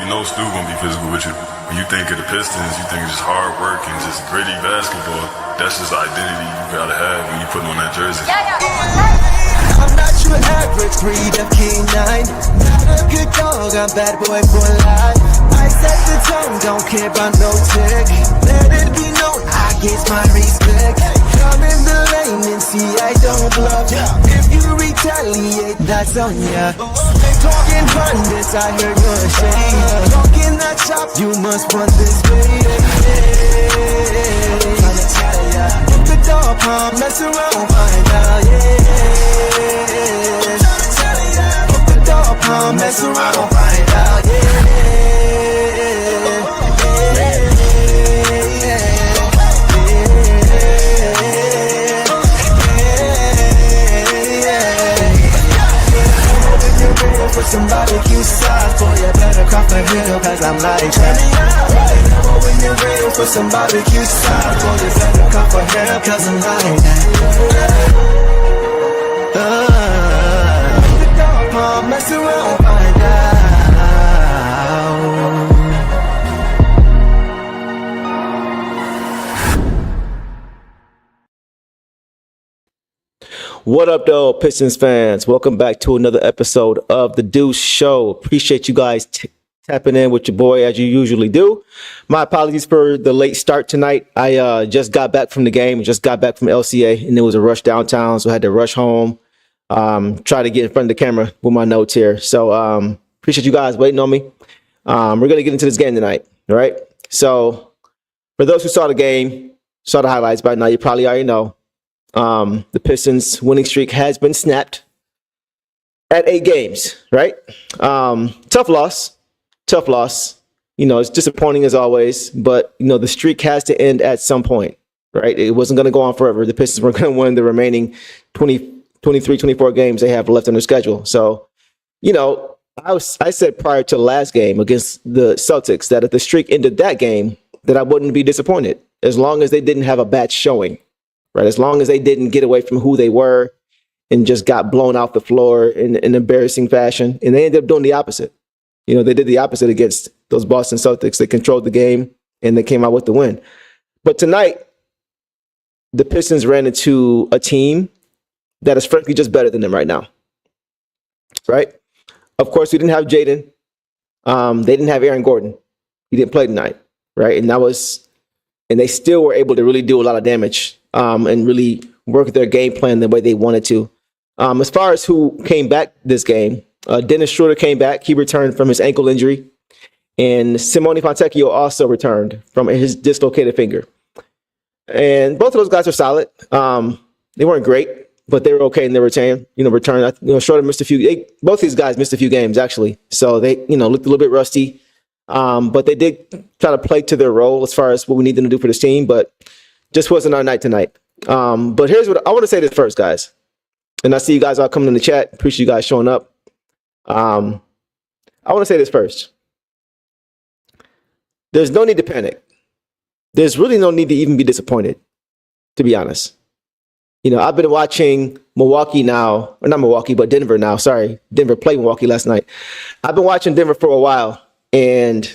You know Stu gonna be physical with you. When you think of the Pistons, you think it's just hard work and just gritty basketball. That's just the identity you gotta have when you put on that jersey. I'm not your average breed of canine. Not a good dog, I'm bad boy for life. I set the tone, don't care about no tick. Let it be known, I get my respect. Come in the lane and see I don't bluff. If you retaliate, that's on ya. Talking pundits, I hear you're ashamed. Talking that shop, you must want this way. Tryna tell ya, put the dog palm, mess around, find out, yeah. Tryna tell ya, put the dog palm, mess around, find out, for some barbecue sauce, boy, you better crop a hill, cause I'm like that. When you're ready for some barbecue sauce, boy, you better crop a hill, cause I'm like that. Mess around, find out. What up, though, Pistons fans? Welcome back to another episode of The Deuce Show. Appreciate you guys tapping in with your boy as you usually do. My apologies for the late start tonight. I just got back from the game, just got back from LCA, and there was a rush downtown, so I had to rush home, try to get in front of the camera with my notes here. So appreciate you guys waiting on me. We're going to get into this game tonight, all right? So for those who saw the game, saw the highlights by now, you probably already know. The Pistons winning streak has been snapped at 8 games, right? Tough loss. You know, it's disappointing as always, but, you know, the streak has to end at some point, right? It wasn't going to go on forever. The Pistons were going to win the remaining 23, 24 games they have left on their schedule. So, you know, I said prior to the last game against the Celtics that if the streak ended that game, that I wouldn't be disappointed as long as they didn't have a bad showing. Right, as long as they didn't get away from who they were and just got blown off the floor in an embarrassing fashion. And they ended up doing the opposite. You know, they did the opposite against those Boston Celtics. They controlled the game and they came out with the win. But tonight, the Pistons ran into a team that is frankly just better than them right now. Right? Of course, we didn't have Jaden. They didn't have Aaron Gordon. He didn't play tonight. Right? And they still were able to really do a lot of damage. And really work their game plan the way they wanted to. As far as who came back this game, Dennis Schroeder came back. He returned from his ankle injury. And Simone Fontecchio also returned from his dislocated finger. And both of those guys are solid. They weren't great, but they were okay in their return. Schroeder missed both these guys missed a few games, actually. So they, looked a little bit rusty. But they did try to play to their role as far as what we need them to do for this team. But just wasn't our night tonight. But here's what I want to say this first, guys. And I see you guys all coming in the chat. Appreciate you guys showing up. I want to say this first. There's no need to panic. There's really no need to even be disappointed, to be honest. You know, I've been watching Milwaukee now, or not Milwaukee, but Denver now. Sorry, Denver played Milwaukee last night. I've been watching Denver for a while, and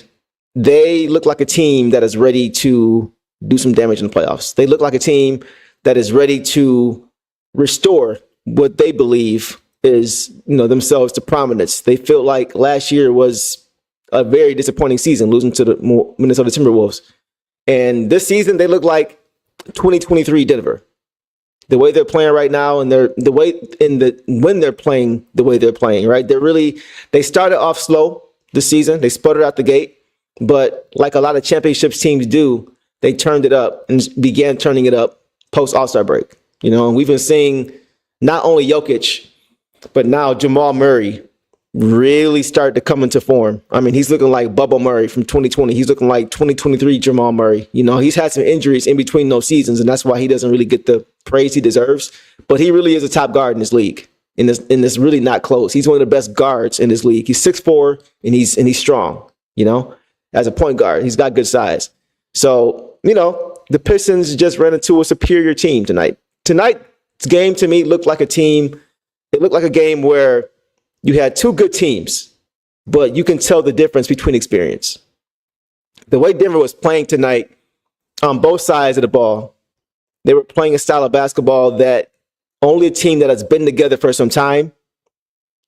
they look like a team that is ready to do some damage in the playoffs. They look like a team that is ready to restore what they believe is, themselves to prominence. They feel like last year was a very disappointing season, losing to the Minnesota Timberwolves. And this season, they look like 2023 Denver. The way they're playing right now, and when they're playing the way they're playing, right? They started off slow this season. They sputtered out the gate, but like a lot of championships teams do, they turned it up and began turning it up post All-Star break. And we've been seeing not only Jokic, but now Jamal Murray really start to come into form. I mean, he's looking like Bubba Murray from 2020. He's looking like 2023 Jamal Murray. He's had some injuries in between those seasons, and that's why he doesn't really get the praise he deserves. But he really is a top guard in this league. And it's really not close. He's one of the best guards in this league. He's 6'4", and he's strong, as a point guard. He's got good size. So, the Pistons just ran into a superior team tonight. Tonight's game, to me, looked like a game where you had two good teams but you can tell the difference between experience. The way Denver was playing tonight on both sides of the ball, they were playing a style of basketball that only a team that has been together for some time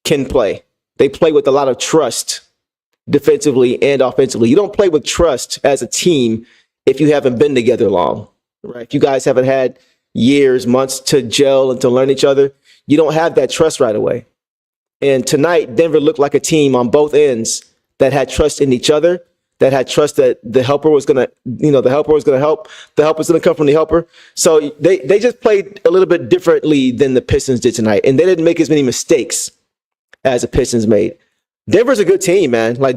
can play. They play with a lot of trust defensively and offensively. You don't play with trust as a team if you haven't been together long, right? If you guys haven't had years, months to gel and to learn each other, you don't have that trust right away. And tonight, Denver looked like a team on both ends that had trust in each other, that had trust that the helper was going to, the helper was going to help. The help was going to come from the helper. So they just played a little bit differently than the Pistons did tonight. And they didn't make as many mistakes as the Pistons made. Denver's a good team, man. Like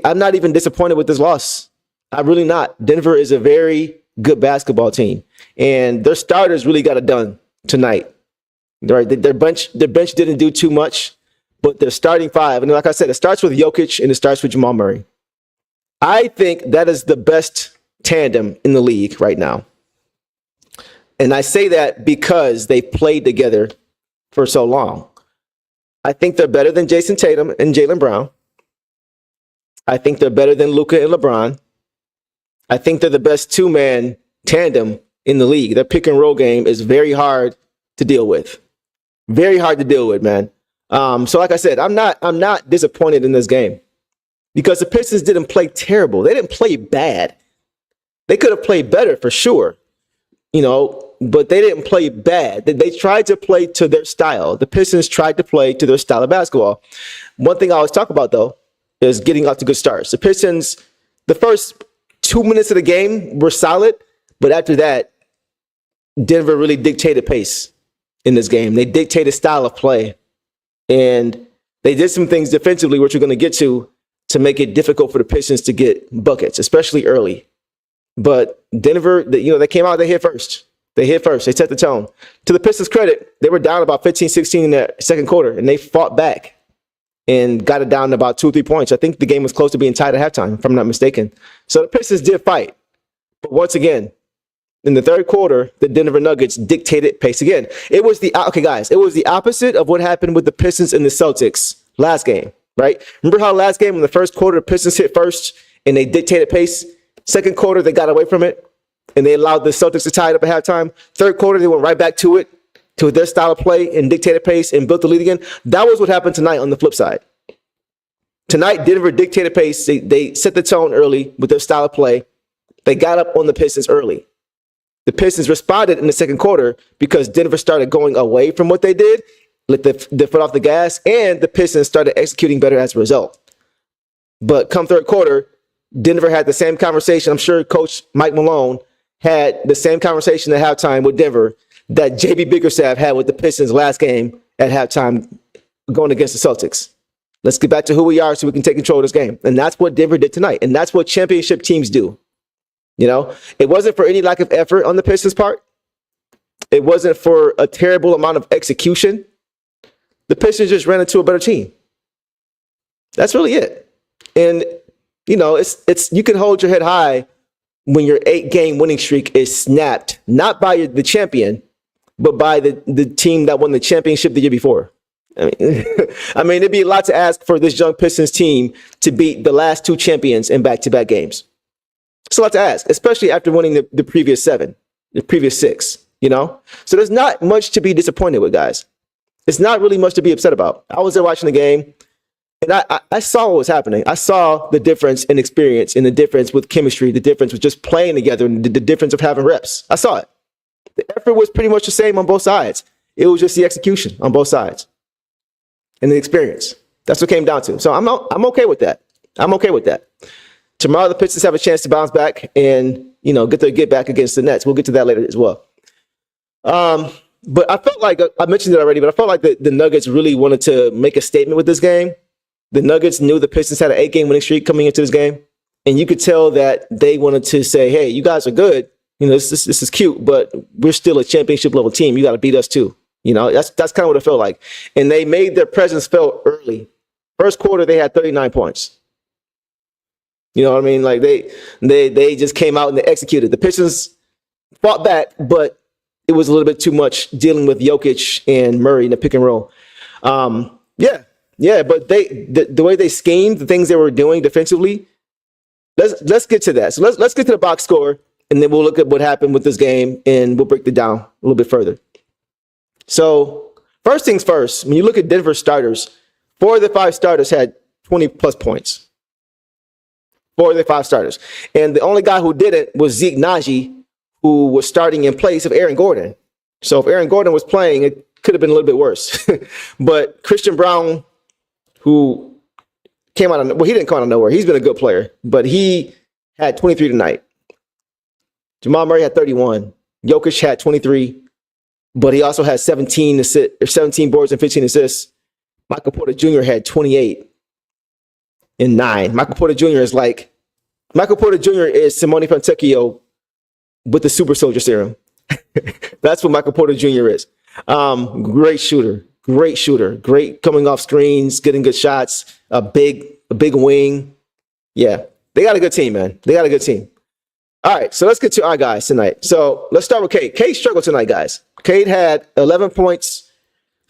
I'm not even disappointed with this loss. I'm really not. Denver is a very good basketball team. And their starters really got it done tonight. Right? Their bench didn't do too much, but their starting five, and like I said, it starts with Jokic and it starts with Jamal Murray. I think that is the best tandem in the league right now. And I say that because they played together for so long. I think they're better than Jason Tatum and Jaylen Brown. I think they're better than Luka and LeBron. I think they're the best two-man tandem in the league. Their pick and roll game is very hard to deal with. Very hard to deal with, man. So like I said, I'm not disappointed in this game because the Pistons didn't play terrible. They didn't play bad. They could have played better for sure, but they didn't play bad. They tried to play to their style. The Pistons tried to play to their style of basketball. One thing I always talk about, though, is getting out to good starts. The Pistons, the first 2 minutes of the game were solid, but after that, Denver really dictated pace in this game. They dictated style of play, and they did some things defensively, which we're going to get to make it difficult for the Pistons to get buckets, especially early. But Denver, they came out, they hit first. They set the tone. To the Pistons' credit, they were down about 15-16 in the second quarter, and they fought back and got it down to about 2 or 3 points. I think the game was close to being tied at halftime, if I'm not mistaken. So the Pistons did fight. But once again, in the third quarter, the Denver Nuggets dictated pace again. It was the opposite of what happened with the Pistons and the Celtics last game, right? Remember how last game in the first quarter, the Pistons hit first and they dictated pace? Second quarter, they got away from it and they allowed the Celtics to tie it up at halftime. Third quarter, they went right back to it, to their style of play and dictated pace and built the lead again. That was what happened tonight on the flip side. Tonight, Denver dictated pace. They set the tone early with their style of play. They got up on the Pistons early. The Pistons responded in the second quarter because Denver started going away from what they did, let the foot off the gas, and the Pistons started executing better as a result. But come third quarter, Denver had the same conversation. I'm sure Coach Mike Malone had the same conversation at halftime with Denver that JB Bickerstaff had with the Pistons last game at halftime going against the Celtics. Let's get back to who we are so we can take control of this game. And that's what Denver did tonight. And that's what championship teams do. It wasn't for any lack of effort on the Pistons' part. It wasn't for a terrible amount of execution. The Pistons just ran into a better team. That's really it. And, it's you can hold your head high when your 8-game winning streak is snapped, not by the champion, but by the team that won the championship the year before. I mean, it'd be a lot to ask for this young Pistons team to beat the last 2 champions in back-to-back games. It's a lot to ask, especially after winning the previous 7, the previous 6, So there's not much to be disappointed with, guys. It's not really much to be upset about. I was there watching the game, and I saw what was happening. I saw the difference in experience and the difference with chemistry, the difference with just playing together, and the difference of having reps. I saw it. The effort was pretty much the same on both sides. It was just the execution on both sides and the experience. That's what it came down to. So I'm okay with that. I'm okay with that. Tomorrow, the Pistons have a chance to bounce back and, get back against the Nets. We'll get to that later as well. But I felt like, I mentioned it already, but I felt like the Nuggets really wanted to make a statement with this game. The Nuggets knew the Pistons had an 8-game winning streak coming into this game. And you could tell that they wanted to say, hey, you guys are good. This is cute, but we're still a championship level team. You got to beat us too. That's kind of what it felt like. And they made their presence felt early. First quarter, they had 39 points. You know what I mean? Like they just came out and they executed. The Pistons fought back, but it was a little bit too much dealing with Jokic and Murray in the pick and roll. Yeah, but the way they schemed, the things they were doing defensively. Let's get to that. So let's get to the box score, and then we'll look at what happened with this game, and we'll break it down a little bit further. So first things first, when you look at Denver's starters, 4 of the 5 starters had 20 plus points. 4 of the 5 starters, and the only guy who didn't was Zeke Naji, who was starting in place of Aaron Gordon. So if Aaron Gordon was playing, it could have been a little bit worse. But Christian Brown, who came out of, well, he didn't come out of nowhere. He's been a good player, but he had 23 tonight. Jamal Murray had 31. Jokic had 23, but he also had 17 boards and 15 assists. Michael Porter Jr. had 28 and 9. Michael Porter Jr. is Simone Fontecchio with the super soldier serum. That's what Michael Porter Jr. is. Great shooter, great coming off screens, getting good shots, a big wing. Yeah, they got a good team, man. They got a good team. All right, so let's get to our guys tonight. So let's start with Cade. Cade struggled tonight, guys. Cade had 11 points,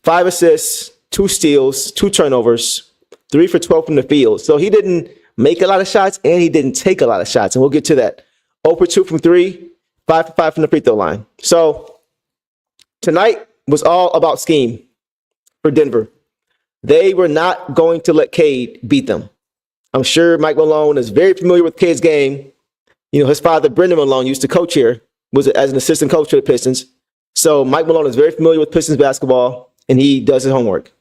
5 assists, 2 steals, 2 turnovers, 3 for 12 from the field. So he didn't make a lot of shots, and he didn't take a lot of shots, and we'll get to that. 0 for 2 from 3, 5 for 5 from the free throw line. So tonight was all about scheme for Denver. They were not going to let Cade beat them. I'm sure Mike Malone is very familiar with Cade's game. You know, his father, Brendan Malone, used to coach here, was as an assistant coach for the Pistons. So Mike Malone is very familiar with Pistons basketball, and he does his homework.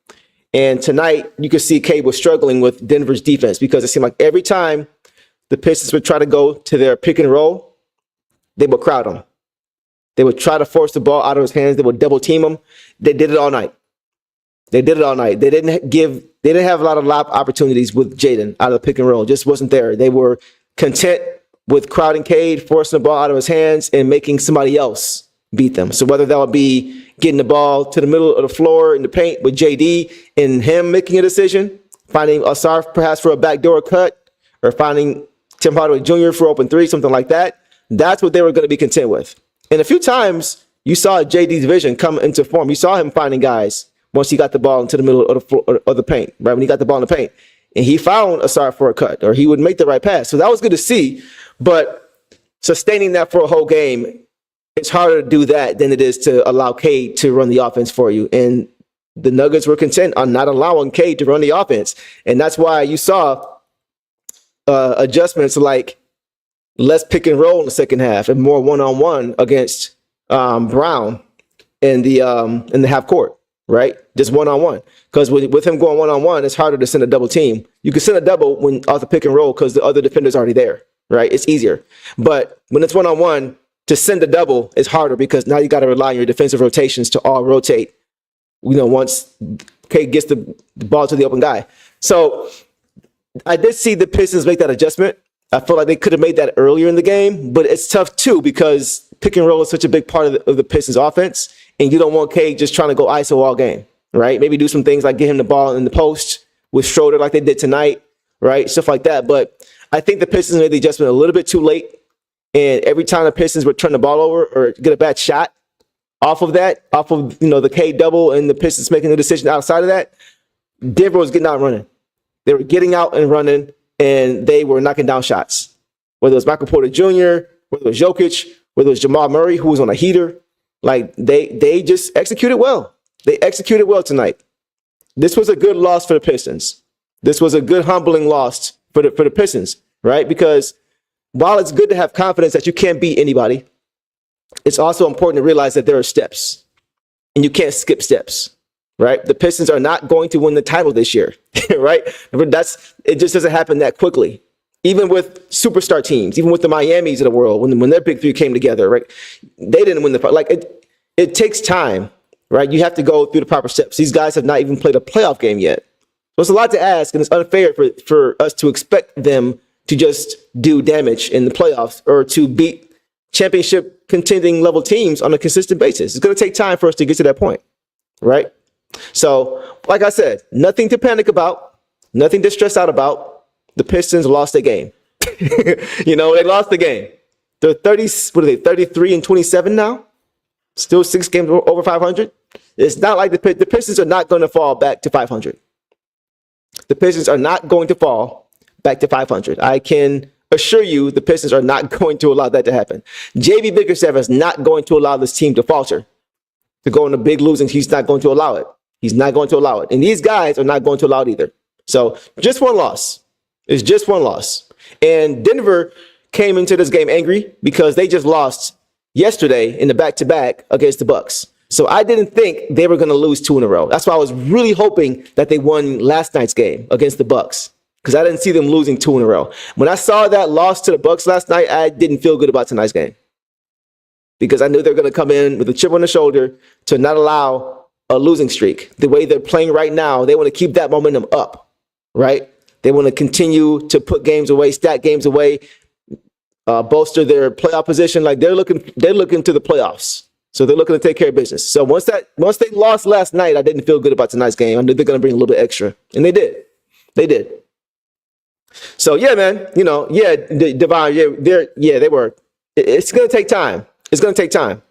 And tonight, you could see Cade was struggling with Denver's defense because it seemed like every time the Pistons would try to go to their pick and roll, they would crowd him. They would try to force the ball out of his hands. They would double team him. They did it all night. They didn't have a lot of lob opportunities with Jaden out of the pick and roll. It just wasn't there. They were content with crowding Cade, forcing the ball out of his hands, and making somebody else beat them. So whether that would be getting the ball to the middle of the floor in the paint with JD and him making a decision, finding Asar perhaps for a backdoor cut, or finding Tim Hardaway Jr. for open 3, something like that, that's what they were going to be content with. And a few times you saw JD's vision come into form. You saw him finding guys once he got the ball into the middle of the paint, right? When he got the ball in the paint, and he found Asar for a cut, or he would make the right pass. So that was good to see. But sustaining that for a whole game, it's harder to do that than it is to allow Cade to run the offense for you. And the Nuggets were content on not allowing Cade to run the offense. And that's why you saw adjustments like less pick and roll in the second half and more one-on-one against Brown in the half court, right? Just one-on-one. Because with him going one-on-one, it's harder to send a double team. You can send a double when off the pick and roll because the other defender's already there, right? It's easier. But when it's one-on-one, to send a double is harder because now you got to rely on your defensive rotations to all rotate, you know, once Cade gets the ball to the open guy. So I did see the Pistons make that adjustment. I feel like they could have made that earlier in the game, but it's tough too because pick and roll is such a big part of the Pistons offense, and you don't want Cade just trying to go ISO all game, right? Maybe do some things like get him the ball in the post with Schroeder like they did tonight, right? Stuff like that. But I think the Pistons made the adjustment a little bit too late. And every time the Pistons would turn the ball over or get a bad shot off of the Cade double and the Pistons making the decision outside of that, Denver was getting out and running. They were getting out and running, and they were knocking down shots. Whether it was Michael Porter Jr., whether it was Jokic, whether it was Jamal Murray, who was on a heater, like they just executed well. They executed well tonight. This was a good loss for the Pistons. This was a good humbling loss for the Pistons, right? Because while it's good to have confidence that you can't beat anybody, it's also important to realize that there are steps, and you can't skip steps, right? The Pistons are not going to win the title this year, right? It just doesn't happen that quickly. Even with superstar teams, even with the Miamis of the world, when their big three came together, right? They didn't win it takes time, right? You have to go through the proper steps. These guys have not even played a playoff game yet. So it's a lot to ask, and it's unfair for us to expect them to just do damage in the playoffs or to beat championship contending level teams on a consistent basis. It's going to take time for us to get to that point, right? So, like I said, nothing to panic about, nothing to stress out about. The Pistons lost their game. They lost the game. They're 33 and 27 now? Still 6 games over 500? It's not like the Pistons are not going to fall back to 500. the Pistons are not going to fall back to 500. I can assure you the Pistons are not going to allow that to happen. JB Bickerstaff is not going to allow this team to falter, to go into big losing. He's not going to allow it. He's not going to allow it. And these guys are not going to allow it either. So just one loss. It's just one loss. And Denver came into this game angry because they just lost yesterday in the back-to-back against the Bucks. So I didn't think they were going to lose 2 in a row. That's why I was really hoping that they won last night's game against the Bucks, because I didn't see them losing 2 in a row. When I saw that loss to the Bucks last night, I didn't feel good about tonight's game, because I knew they were going to come in with a chip on the shoulder to not allow a losing streak. The way they're playing right now, they want to keep that momentum up, right? They want to continue to put games away, stack games away, bolster their playoff position. Like they're looking to the playoffs. So they're looking to take care of business. So once they lost last night, I didn't feel good about tonight's game. I knew they're going to bring a little bit extra. And they did. They did. So yeah, man, Devon, they were. It's going to take time. It's going to take time.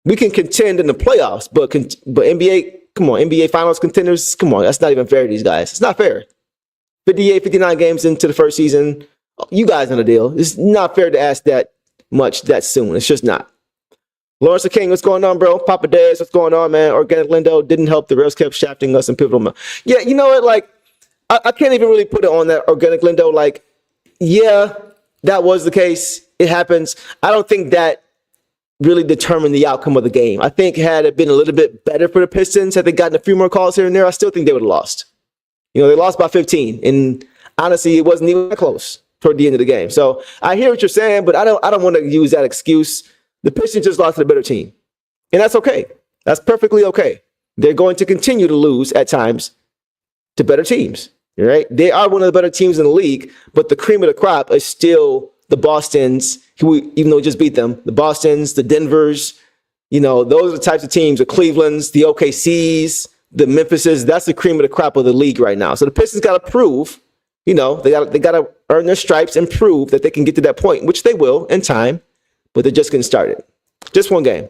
We can contend in the playoffs, but NBA, come on, NBA Finals contenders, come on, that's not even fair to these guys. It's not fair. 58, 59 games into the first season, you guys know the deal. It's not fair to ask that much that soon. It's just not. Lawrence the King, what's going on, bro? Papa Dez, what's going on, man? Organic Lindo didn't help. The refs kept shafting us in pivotal moments. Yeah, you know what? Like, I can't even really put it on that Organic Lindo. Like, yeah, that was the case. It happens. I don't think that really determined the outcome of the game. I think had it been a little bit better for the Pistons, had they gotten a few more calls here and there, I still think they would have lost. You know, they lost by 15, and honestly, it wasn't even that close toward the end of the game. So I hear what you're saying, but I don't want to use that excuse. The Pistons just lost to the better team, and that's okay. That's perfectly okay. They're going to continue to lose at times to better teams, right? They are one of the better teams in the league, but the cream of the crop is still the Bostons, who, even though we just beat them, the Bostons, the Denvers, those are the types of teams, the Clevelands, the OKCs, the Memphises. That's the cream of the crop of the league right now. So the Pistons got to prove, they got to earn their stripes and prove that they can get to that point, which they will in time, but they're just getting started. Just one game.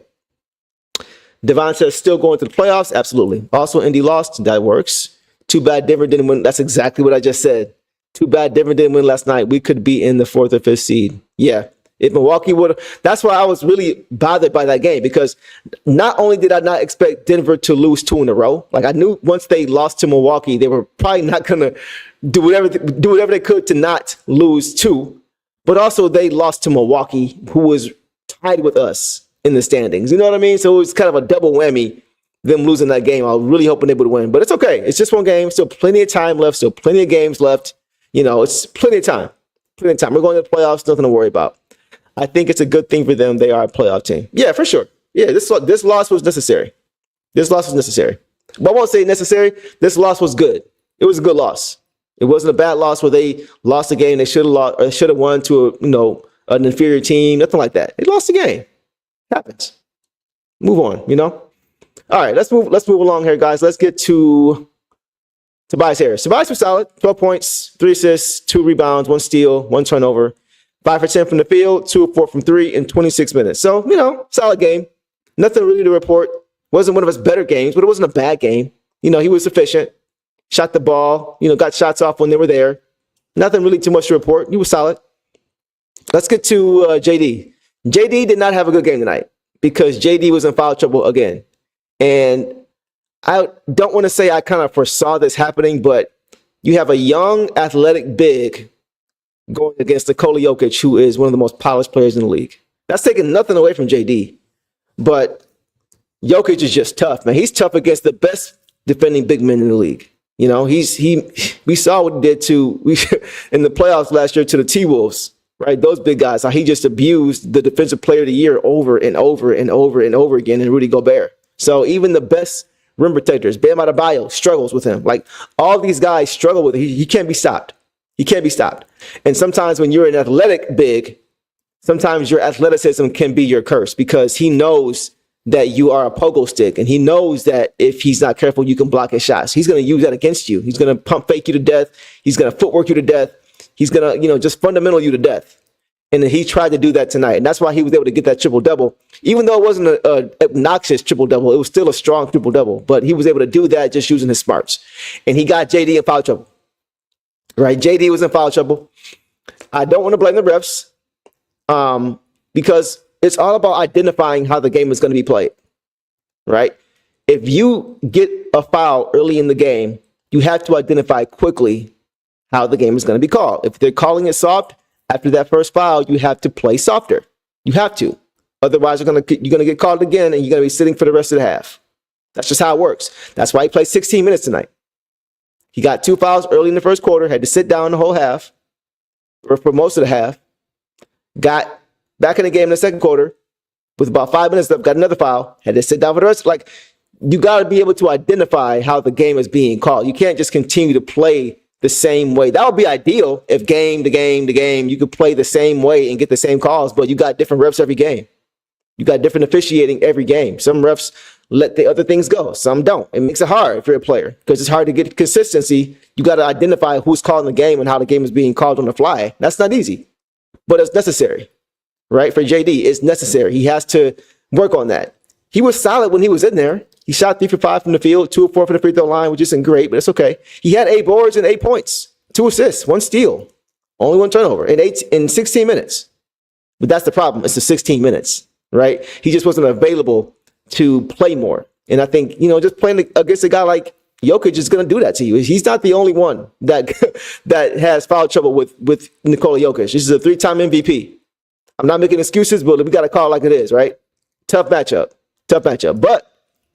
Devon says, still going to the playoffs? Absolutely. Also, Indy lost. That works. Too bad Denver didn't win. That's exactly what I just said. Too bad Denver didn't win last night. We could be in the 4th or 5th seed. Yeah. If Milwaukee would have, that's why I was really bothered by that game, because not only did I not expect Denver to lose 2 in a row, like I knew once they lost to Milwaukee, they were probably not going to do whatever they could to not lose 2, but also they lost to Milwaukee, who was tied with us in the standings. You know what I mean? So it was kind of a double whammy, them losing that game. I was really hoping they would win, but it's okay. It's just one game. Still plenty of time left. Still plenty of games left. It's plenty of time. Plenty of time. We're going to the playoffs. Nothing to worry about. I think it's a good thing for them. They are a playoff team. Yeah, for sure. Yeah, this loss was necessary. This loss was necessary. But I won't say necessary. This loss was good. It was a good loss. It wasn't a bad loss where they lost the game they should have lost or should have won to an inferior team. Nothing like that. They lost the game. It happens. Move on. All right, let's move along here, guys. Let's get to Tobias Harris. Tobias was solid. 12 points, 3 assists, 2 rebounds, 1 steal, 1 turnover. 5 for 10 from the field, 2 of 4 from 3 in 26 minutes. So, solid game. Nothing really to report. Wasn't one of his better games, but it wasn't a bad game. He was efficient. Shot the ball, got shots off when they were there. Nothing really too much to report. He was solid. Let's get to JD. JD did not have a good game tonight because JD was in foul trouble again. And I don't want to say I kind of foresaw this happening, but you have a young, athletic big going against Nikola Jokic, who is one of the most polished players in the league. That's taking nothing away from JD. But Jokic is just tough, man. He's tough against the best defending big men in the league. We saw what he did in the playoffs last year to the T-Wolves, right? Those big guys, how he just abused the defensive player of the year over and over and over and over again in Rudy Gobert. So even the best rim protectors, Bam Adebayo, struggles with him. Like, all these guys struggle with it. He can't be stopped. He can't be stopped. And sometimes when you're an athletic big, sometimes your athleticism can be your curse, because he knows that you are a pogo stick, and he knows that if he's not careful, you can block his shots. He's going to use that against you. He's going to pump fake you to death. He's going to footwork you to death. He's going to, just fundamental you to death. And he tried to do that tonight. And that's why he was able to get that triple-double. Even though it wasn't an obnoxious triple-double, it was still a strong triple-double. But he was able to do that just using his smarts. And he got JD in foul trouble. right? JD was in foul trouble. I don't want to blame the refs because it's all about identifying how the game is going to be played, right? If you get a foul early in the game, you have to identify quickly how the game is going to be called. If they're calling it soft, after that first foul, you have to play softer. You have to. Otherwise, you're going to get called again, and you're going to be sitting for the rest of the half. That's just how it works. That's why he played 16 minutes tonight. He got 2 fouls early in the first quarter, had to sit down the whole half, or for most of the half. Got back in the game in the second quarter with about 5 minutes left, got another foul, had to sit down for the rest. Like, you got to be able to identify how the game is being called. You can't just continue to play the same way. That would be ideal if game to game, you could play the same way and get the same calls, but you got different refs every game. You got different officiating every game. Some refs let the other things go. Some don't. It makes it hard if you're a player because it's hard to get consistency. You got to identify who's calling the game and how the game is being called on the fly. That's not easy, but it's necessary, right? For JD, it's necessary. He has to work on that. He was solid when he was in there. He shot 3 for 5 from the field, 2 of 4 from the free throw line, which isn't great, but it's okay. He had 8 boards and 8 points, 2 assists, 1 steal, only 1 turnover in 16 minutes. But that's the problem. It's the 16 minutes, right? He just wasn't available to play more. And I think, just playing against a guy like Jokic is going to do that to you. He's not the only one that that has foul trouble with Nikola Jokic. This is a 3-time MVP. I'm not making excuses, but we got to call it like it is, right? Tough matchup. But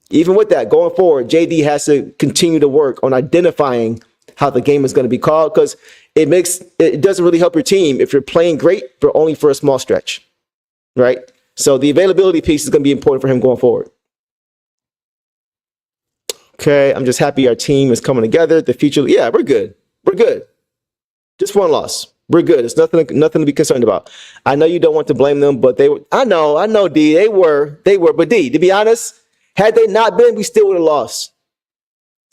even with that, going forward, JD has to continue to work on identifying how the game is going to be called because it doesn't really help your team if you're playing great only for a small stretch, right? So the availability piece is going to be important for him going forward. Okay, I'm just happy our team is coming together. The future, yeah, we're good. Just 1 loss. We're good. It's nothing to be concerned about. I know you don't want to blame them, but I know, D, they were. But D, to be honest, had they not been, we still would have lost.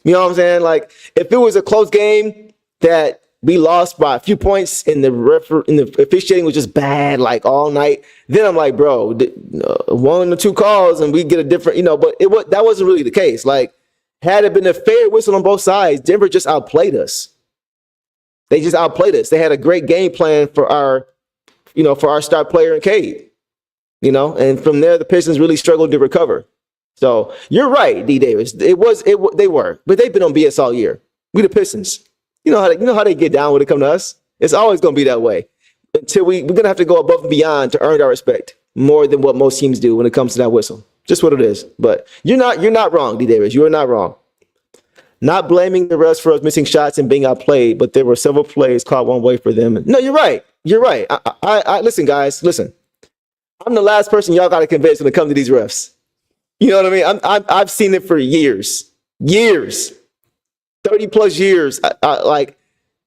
You know what I'm saying? Like, if it was a close game that we lost by a few points and the officiating was just bad, like all night, then I'm like, bro, 1 or 2 calls and we get a different, but that wasn't really the case. Like, had it been a fair whistle on both sides, Denver just outplayed us. They just outplayed us. They had a great game plan for our star player in Cade, and from there, the Pistons really struggled to recover. So you're right, D. Davis. They were, but they've been on BS all year. We the Pistons. You know how they get down when it come to us. It's always going to be that way until we're going to have to go above and beyond to earn our respect more than what most teams do when it comes to that whistle. Just what it is. But you're not wrong, D. Davis. You are not wrong. Not blaming the refs for us missing shots and being outplayed, but there were several plays called one way for them. No, you're right. I listen, guys. Listen, I'm the last person y'all got to convince when it comes to these refs. You know what I mean? I've seen it for years, 30 plus years. Like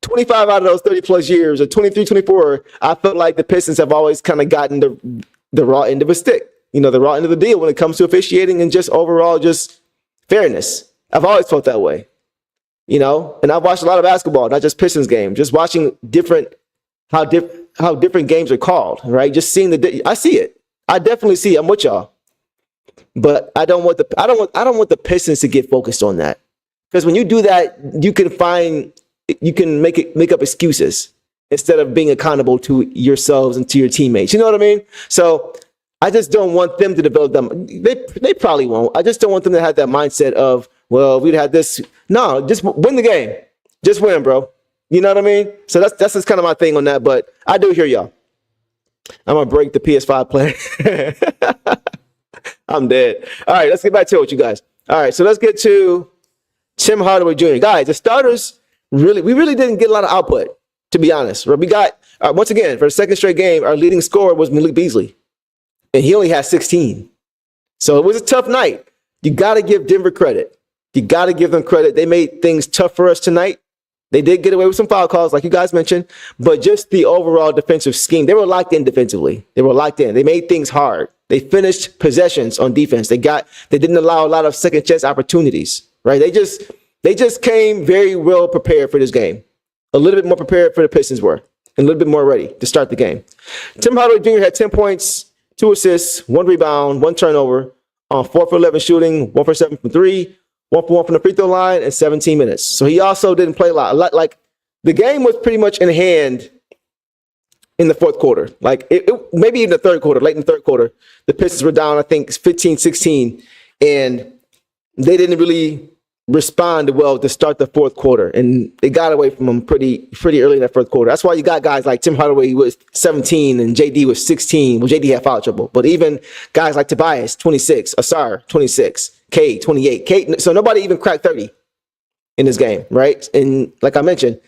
25 out of those 30 plus years, or 23, 24, I felt like the Pistons have always kind of gotten the raw end of a stick. The raw end of the deal when it comes to officiating and just overall just fairness. I've always felt that way. And I've watched a lot of basketball, not just Pistons games, just watching how different games are called, right? Just seeing I see it. I definitely see it. I'm with y'all. But I don't want the Pistons to get focused on that. Because when you do that, you can make up excuses instead of being accountable to yourselves and to your teammates. You know what I mean? So I just don't want them to develop them. They probably won't. I just don't want them to have that mindset of, well, we'd had this. No, just win the game. Just win, bro. You know what I mean? So that's just kind of my thing on that. But I do hear y'all. I'm gonna break the PS5 player. I'm dead. All right, let's get back to it with you guys. All right, so let's get to Tim Hardaway Jr. Guys, the starters we really didn't get a lot of output, to be honest. We got once again for the second straight game, our leading scorer was Malik Beasley, and he only had 16. So it was a tough night. You got to give Denver credit. You got to give them credit. They made things tough for us tonight. They did get away with some foul calls, like you guys mentioned, but just the overall defensive scheme, they were locked in defensively. They were locked in. They made things hard. They finished possessions on defense. They didn't allow a lot of second chance opportunities, right? They just came very well prepared for this game. A little bit more prepared for the Pistons were, and a little bit more ready to start the game. Tim Hardaway Jr. had 10 points, 2 assists, 1 rebound, 1 turnover on 4 for 11 shooting, 1 for 7 from 3, 1 for 1 from the free throw line, and 17 minutes. So he also didn't play a lot. Like the game was pretty much in hand in the fourth quarter. Like maybe in the third quarter, late in the third quarter, the Pistons were down, I think 15-16, and they didn't really respond well to start the fourth quarter, and they got away from them pretty early in that fourth quarter. That's why you got guys like Tim Hardaway was 17 and JD was 16. Well, JD had foul trouble, but even guys like Tobias 26, Asar 26, K 28, K. So nobody even cracked 30 in this game, right? And like I mentioned,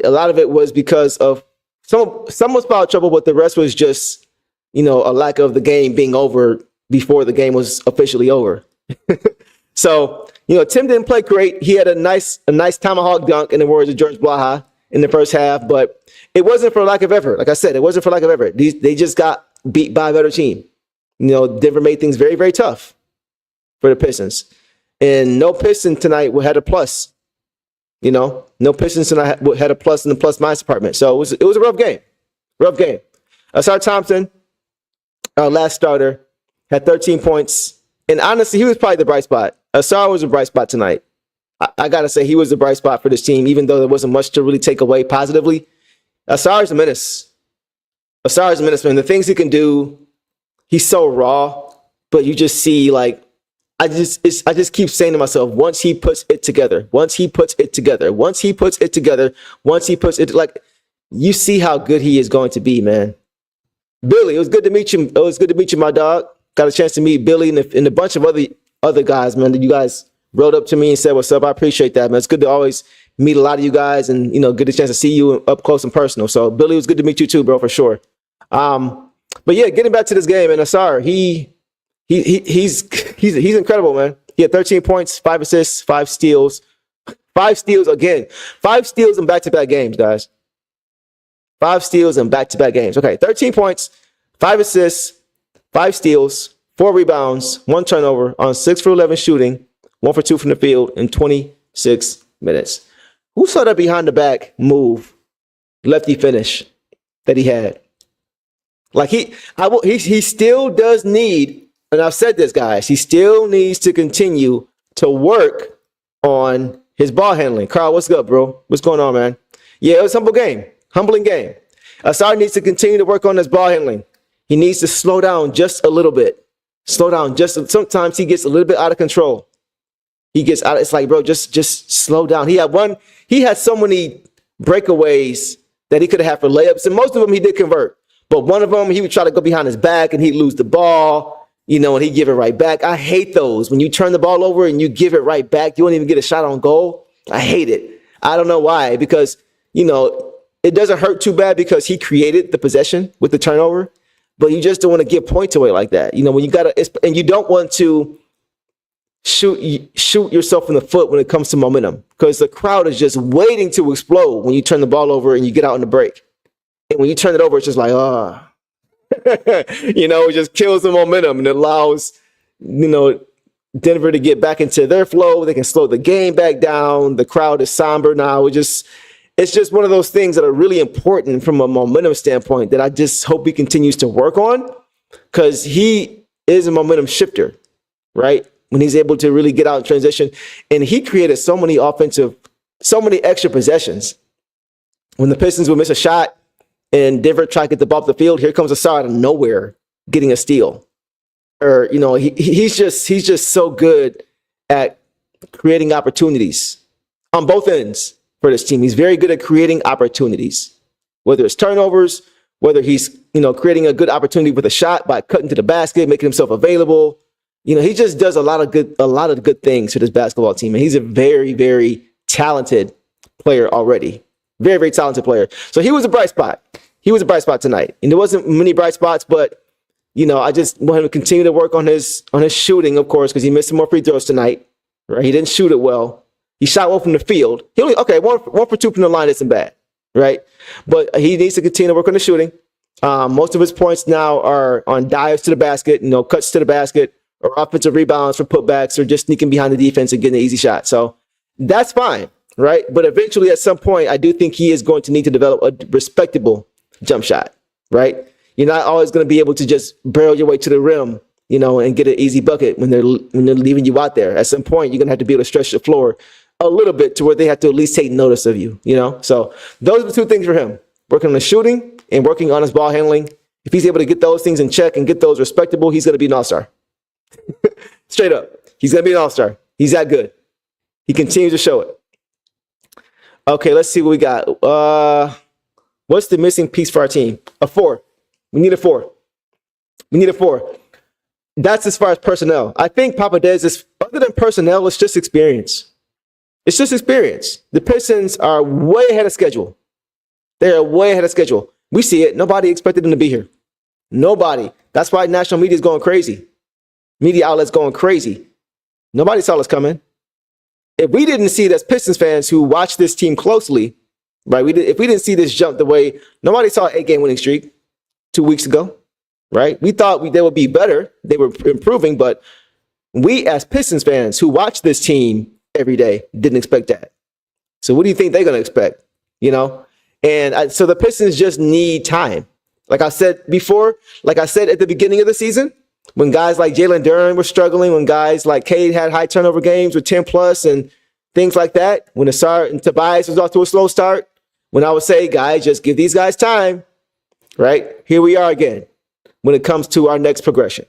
a lot of it was because of some was foul trouble, but the rest was just a lack of the game being over before the game was officially over. So, Tim didn't play great. He had a nice tomahawk dunk, in the words of George Blaha, in the first half, but it wasn't for lack of effort. Like I said, it wasn't for lack of effort. They just got beat by a better team. Denver made things very, very tough for the Pistons. And no Piston tonight had a plus. No Pistons tonight had a plus in the plus-minus department. So it was a rough game. Rough game. Asar Thompson, our last starter, had 13 points. And honestly, he was probably the bright spot. Asar was a bright spot tonight. I got to say, he was the bright spot for this team, even though there wasn't much to really take away positively. Asar is a menace. Asar is a menace, man. The things he can do, he's so raw, but you just see, like, I just keep saying to myself, once he puts it together, you see how good he is going to be, man. Billy, it was good to meet you. It was good to meet you, my dog. Got a chance to meet Billy and a bunch of other guys, man, that you guys wrote up to me and said, what's up? I appreciate that, man. It's good to always meet a lot of you guys and, get a chance to see you up close and personal. So, Billy, it was good to meet you too, bro, for sure. But yeah, getting back to this game, and Asar, he's incredible, man. He had 13 points, 5 assists, 5 steals. 5 steals again. 5 steals in back-to-back games, guys. 5 steals in back-to-back games. Okay, 13 points, 5 assists, 5 steals, 4 rebounds, 1 turnover on 6 for 11 shooting, 1 for 2 from the field in 26 minutes. Who saw that behind the back move, lefty finish that he had? Like he still does need, and I've said this, guys, he still needs to continue to work on his ball handling. Carl, what's up, bro? What's going on, man? Yeah, it was a humbling game. Asar needs to continue to work on his ball handling. He needs to slow down just a little bit. Sometimes he gets a little bit out of control. It's like, bro, just slow down. He had so many breakaways that he could have had for layups, and most of them he did convert. But one of them, he would try to go behind his back and he'd lose the ball, and he'd give it right back. I hate those. When you turn the ball over and you give it right back, you won't even get a shot on goal. I hate it. I don't know why, because, it doesn't hurt too bad because he created the possession with the turnover. But you just don't want to give points away like that. When you and you don't want to shoot yourself in the foot when it comes to momentum, because the crowd is just waiting to explode when you turn the ball over and you get out in the break. And when you turn it over, it's just like, it just kills the momentum and it allows, Denver to get back into their flow. They can slow the game back down. The crowd is somber now. It's just one of those things that are really important from a momentum standpoint that I just hope he continues to work on, because he is a momentum shifter, right? When he's able to really get out in transition. And he created so many extra possessions. When the Pistons would miss a shot and Denver try to get the ball up the field, here comes Asar out of nowhere getting a steal. Or, he's just so good at creating opportunities on both ends. For this team, he's very good at creating opportunities, whether it's turnovers, whether he's, creating a good opportunity with a shot by cutting to the basket, making himself available. He just does a lot of good things for this basketball team. And he's a very, very talented player already. Very, very talented player. So he was a bright spot. He was a bright spot tonight. And there wasn't many bright spots, but, I just want him to continue to work on his shooting, of course, because he missed some more free throws tonight, right? He didn't shoot it well. He shot 1 from the field. One for 2 from the line isn't bad, right? But he needs to continue to work on the shooting. Most of his points now are on dives to the basket, cuts to the basket, or offensive rebounds for putbacks, or just sneaking behind the defense and getting an easy shot. So that's fine, right? But eventually, at some point, I do think he is going to need to develop a respectable jump shot, right? You're not always going to be able to just barrel your way to the rim, and get an easy bucket when they're leaving you out there. At some point, you're going to have to be able to stretch the floor a little bit to where they have to at least take notice of you, you know? So those are the two things for him, working on the shooting and working on his ball handling. If he's able to get those things in check and get those respectable, he's going to be an all-star. Straight up. He's going to be an all-star. He's that good. He continues to show it. Okay, let's see what we got. What's the missing piece for our team? A 4. We need a 4. We need a 4. That's as far as personnel. I think Papa Dez is, other than personnel, it's just experience. It's just experience. The Pistons are way ahead of schedule. They're way ahead of schedule. We see it. Nobody expected them to be here. Nobody. That's why national media is going crazy. Media outlets going crazy. Nobody saw us coming. If we didn't see it as Pistons fans who watch this team closely, right? If we didn't see this jump the way nobody saw an 8-game winning streak 2 weeks ago, right? We thought they would be better. They were improving, but we as Pistons fans who watch this team every day didn't expect that. So what do you think they're going to expect? You know? And so the Pistons just need time. Like I said before, like I said at the beginning of the season, when guys like Jalen Duren were struggling, when guys like Cade had high turnover games with 10 plus and things like that, when Asar and Tobias was off to a slow start, when I would say, guys, just give these guys time, right? Here we are again when it comes to our next progression,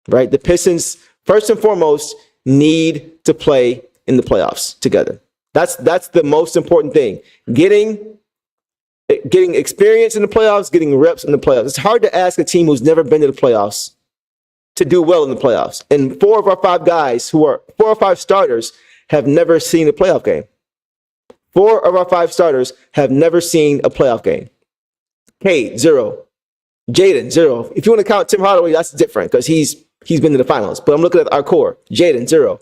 right? The Pistons, first and foremost, need to play in the playoffs together. That's the most important thing. Getting experience in the playoffs, getting reps in the playoffs. It's hard to ask a team who's never been to the playoffs to do well in the playoffs. And 4 of our 5 guys who are 4 or 5 starters have never seen a playoff game. 4 of our 5 starters have never seen a playoff game. Cade, 0. Jaden, 0. If you want to count Tim Hardaway, that's different because he's been to the finals. But I'm looking at our core. Jaden, 0.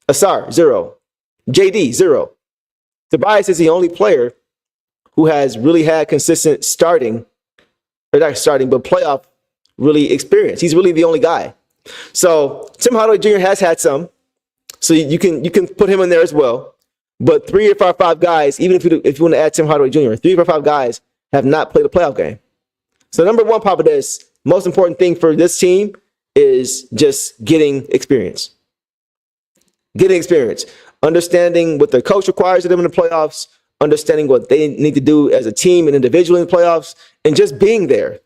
Asar, 0. JD, 0. Tobias is the only player who has really had consistent starting, or not starting, but playoff really experience. He's really the only guy. So Tim Hardaway Jr. has had some. So you can put him in there as well. But 3 of our 5 guys, even if you want to add Tim Hardaway Jr., 3 of our 5 guys have not played a playoff game. So number one, Papa Des, most important thing for this team is just getting experience. Getting experience. Understanding what their coach requires of them in the playoffs, understanding what they need to do as a team and individually in the playoffs, and just being there.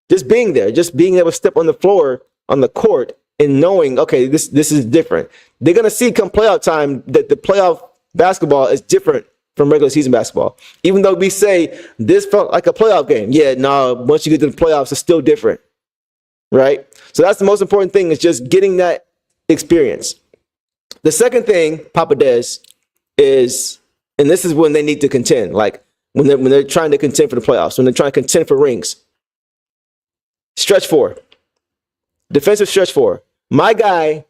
Just being there. Just being able to step on the floor, on the court, and knowing, okay, this is different. They're going to see come playoff time that the playoff basketball is different from regular season basketball. Even though we say this felt like a playoff game. Yeah, no, once you get to the playoffs, it's still different, right? So that's the most important thing is just getting that experience. The second thing, Papa Des, is, and this is when they need to contend, like when they're trying to contend for the playoffs, when they're trying to contend for rings. Stretch 4. Defensive stretch 4. My guy,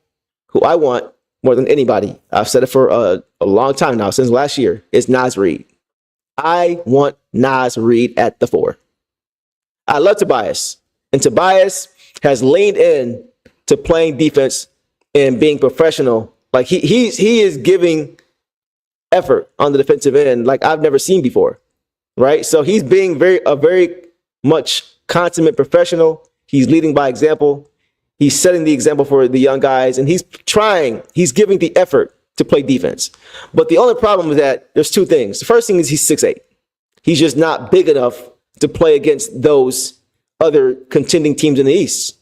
who I want more than anybody, I've said it for a long time now, since last year, is Naz Reid. I want Naz Reid at the 4. I love Tobias. And Tobias has leaned in to playing defense and being professional. Like he is giving effort on the defensive end like I've never seen before, right? So he's being very much consummate professional. He's leading by example. He's setting the example for the young guys, and he's giving the effort to play defense. But the only problem is that there's 2 things. The first thing is he's 6'8". He's just not big enough to play against those other contending teams in the East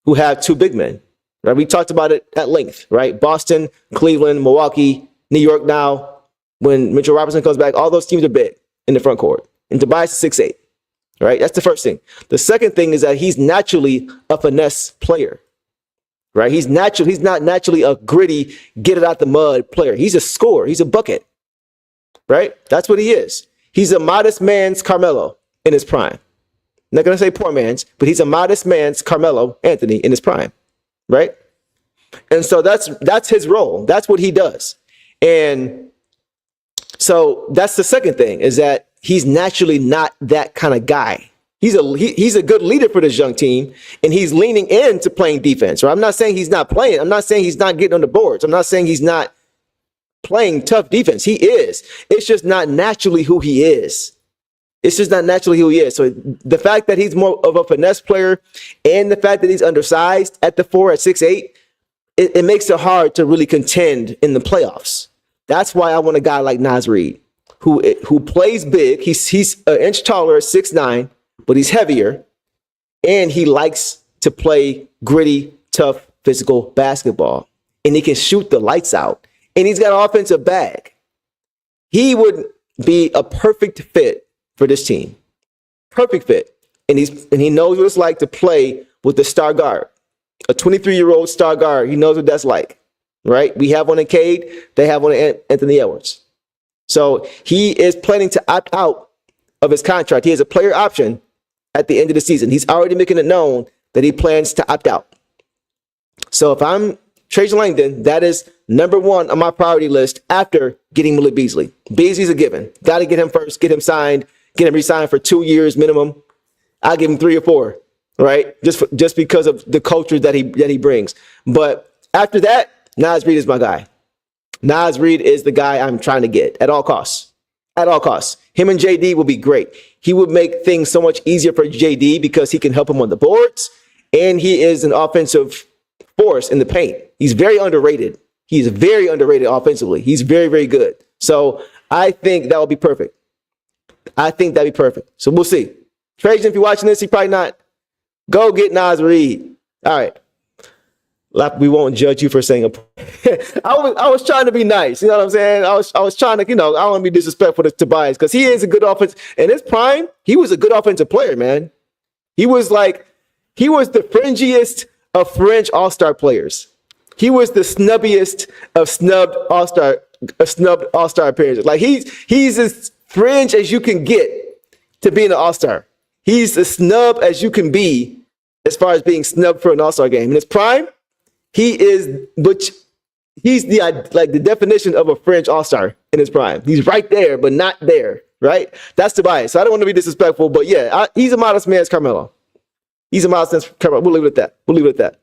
who have 2 big men. Right? We talked about it at length, right? Boston, Cleveland, Milwaukee, New York now. When Mitchell Robinson comes back, all those teams are big in the front court. And Tobias is 6'8". Right? That's the first thing. The second thing is that he's naturally a finesse player. Right? He's not naturally a gritty, get it out the mud player. He's a scorer. He's a bucket. Right? That's what he is. He's a modest man's Carmelo in his prime. I'm not going to say poor man's, but he's a modest man's Carmelo Anthony in his prime. Right? And so that's his role. That's what he does. And so that's the second thing, is that he's naturally not that kind of guy. He's a good leader for this young team, and he's leaning into playing defense. Right? I'm not saying he's not playing. I'm not saying he's not getting on the boards. I'm not saying he's not playing tough defense. He is. It's just not naturally who he is. It's just not naturally who he is. So the fact that he's more of a finesse player and the fact that he's undersized at the 4 at 6'8", it makes it hard to really contend in the playoffs. That's why I want a guy like Naz Reid, who plays big. He's an inch taller at 6'9", but he's heavier, and he likes to play gritty, tough, physical basketball. And he can shoot the lights out. And he's got an offensive bag. He would be a perfect fit for this team. Perfect fit. And he knows what it's like to play with the star guard. A 23-year-old star guard. He knows what that's like. Right? We have one in Cade. They have one in Anthony Edwards. So he is planning to opt out of his contract. He has a player option at the end of the season. He's already making it known that he plans to opt out. So if I'm Trajan Langdon, that is number one on my priority list after getting Malik Beasley. Beasley's a given. Got to get him first, get him signed, get him re-signed for 2 years minimum. I'll give him 3 or 4, right? Just because of the culture that he brings. But after that, Naz Reid is my guy. Naz Reid is the guy I'm trying to get at all costs. At all costs. Him and JD will be great. He would make things so much easier for JD because he can help him on the boards, and he is an offensive force in the paint. He's very underrated. He's very underrated offensively. He's very, very good. So I think that would be perfect. I think that'd be perfect. So we'll see. Trajan, if you're watching this, he probably not. Go get Naz Reid. All right. We won't judge you for saying I was trying to be nice. You know what I'm saying? I was trying to, I don't want to be disrespectful to Tobias because he is a good offense. In his prime, he was a good offensive player, man. He was the fringiest of fringe all-star players. He was the snubbiest of snubbed all-star appearances. Like he's as fringe as you can get to being an all-star. He's as snub as you can be as far as being snubbed for an all-star game. In his prime, he's the definition of a fringe all-star in his prime. He's right there, but not there, right? That's Tobias. So I don't want to be disrespectful, but yeah, he's a modest man's Carmelo. He's a modest man's Carmelo. We'll leave it at that.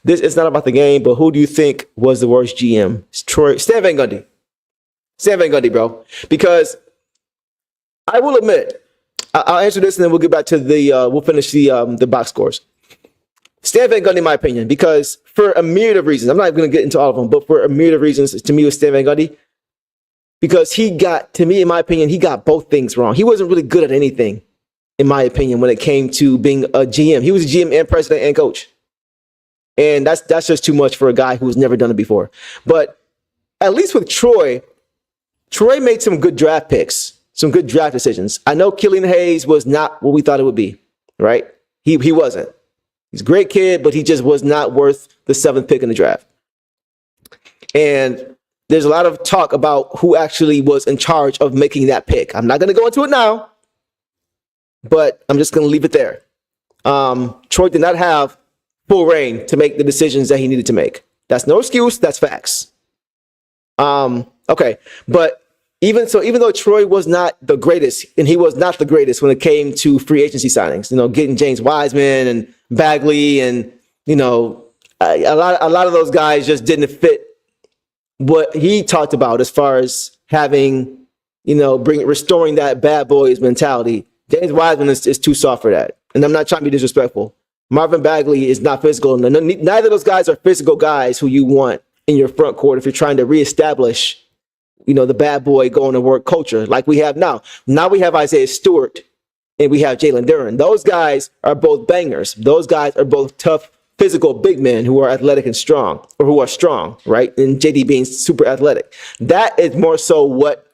This is not about the game, but who do you think was the worst GM? Stan Van Gundy. Stan Van Gundy, bro. Because I will admit, I'll answer this and then we'll get back to we'll finish the box scores. Stan Van Gundy, in my opinion, because for a myriad of reasons, I'm not going to get into all of them, but for a myriad of reasons, to me, it was Stan Van Gundy. Because to me, in my opinion, he got both things wrong. He wasn't really good at anything, in my opinion, when it came to being a GM. He was a GM and president and coach. And that's just too much for a guy who's never done it before. But at least with Troy made some good draft picks, some good draft decisions. I know Killian Hayes was not what we thought it would be, right? He wasn't. He's a great kid, but he just was not worth the 7th pick in the draft. And there's a lot of talk about who actually was in charge of making that pick. I'm not going to go into it now, but I'm just going to leave it there. Troy did not have full reign to make the decisions that he needed to make. That's no excuse. That's facts. Okay. But even though Troy was not the greatest, and he was not the greatest when it came to free agency signings, getting James Wiseman and Bagley and, a lot of those guys just didn't fit what he talked about as far as having, restoring that bad boys mentality. James Wiseman is too soft for that. And I'm not trying to be disrespectful. Marvin Bagley is not physical. Neither of those guys are physical guys who you want in your front court if you're trying to reestablish, the bad boy going to work culture like we have now. Now we have Isaiah Stewart and we have Jalen Duren. Those guys are both bangers. Those guys are both tough, physical big men who are athletic and strong, or who are strong, right? And JD being super athletic. That is more so what,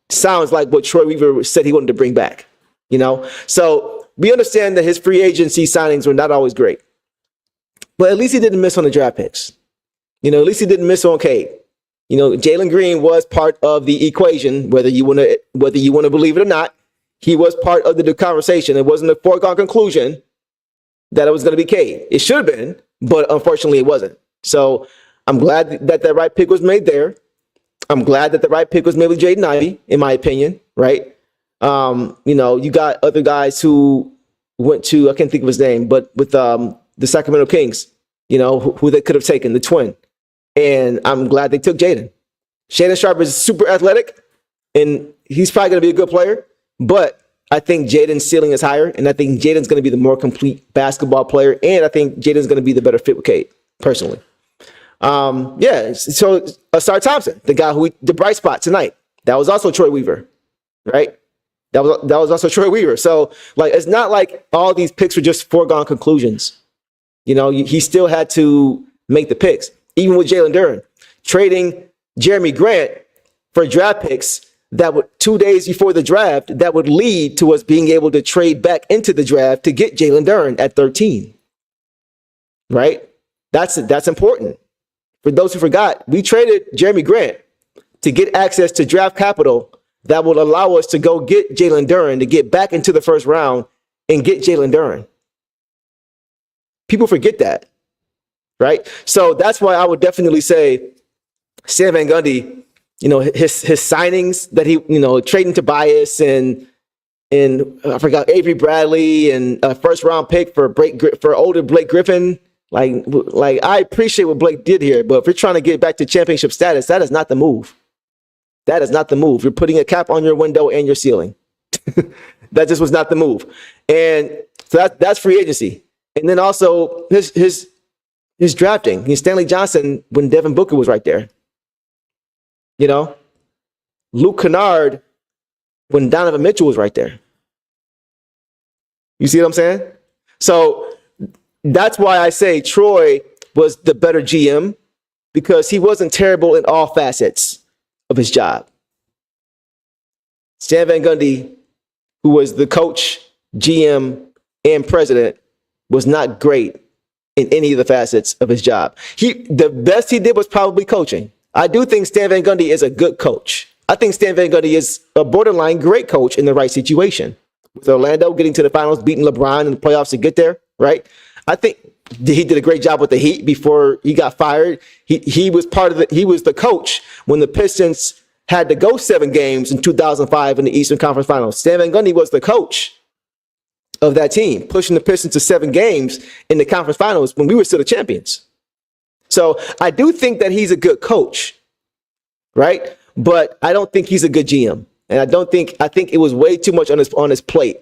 sounds like what Troy Weaver said he wanted to bring back, So we understand that his free agency signings were not always great. But at least he didn't miss on the draft picks. At least he didn't miss on Cade. Jalen Green was part of the equation, whether you want to believe it or not. He was part of the conversation. It wasn't a foregone conclusion that it was going to be Cade. It should have been, but unfortunately it wasn't. So I'm glad that right pick was made there. I'm glad that the right pick was made with Jaden Ivey, in my opinion, right? You got other guys who went to, I can't think of his name, but with the Sacramento Kings, who they could have taken, the twin. And I'm glad they took Jaden. Shannon Sharp is super athletic, and he's probably going to be a good player. But I think Jaden's ceiling is higher, and I think Jaden's going to be the more complete basketball player, and I think Jaden's going to be the better fit with Cade, personally. Yeah. So Asar Thompson, the guy the bright spot tonight, that was also Troy Weaver, right? That was also Troy Weaver. So like, it's not like all these picks were just foregone conclusions. He still had to make the picks, even with Jalen Duren trading Jeremy Grant for draft picks that would 2 days before the draft that would lead to us being able to trade back into the draft to get Jalen Duren at 13. Right? That's important. For those who forgot, we traded Jeremy Grant to get access to draft capital that will allow us to go get Jalen Duren, to get back into the first round and get Jalen Duren. People forget that, right? So that's why I would definitely say Stan Van Gundy, his signings that he, trading Tobias and I forgot Avery Bradley and a first round pick for older Blake Griffin. Like I appreciate what Blake did here, but if you're trying to get back to championship status, that is not the move. That is not the move. You're putting a cap on your window and your ceiling. That just was not the move. And so that's free agency. And then also his drafting. Stanley Johnson when Devin Booker was right there. Luke Kennard when Donovan Mitchell was right there. You see what I'm saying? So that's why I say Troy was the better GM, because he wasn't terrible in all facets of his job. Stan Van Gundy, who was the coach, GM, and president, was not great in any of the facets of his job. The best he did was probably coaching. I do think Stan Van Gundy is a good coach. I think Stan Van Gundy is a borderline great coach in the right situation. With Orlando getting to the finals, beating LeBron in the playoffs to get there, right? I think he did a great job with the Heat before he got fired. He was he was the coach when the Pistons had to go 7 games in 2005 in the Eastern Conference Finals. Stan Van Gundy was the coach of that team, pushing the Pistons to 7 games in the conference finals when we were still the champions. So I do think that he's a good coach, right? But I don't think he's a good GM. And I think it was way too much on his plate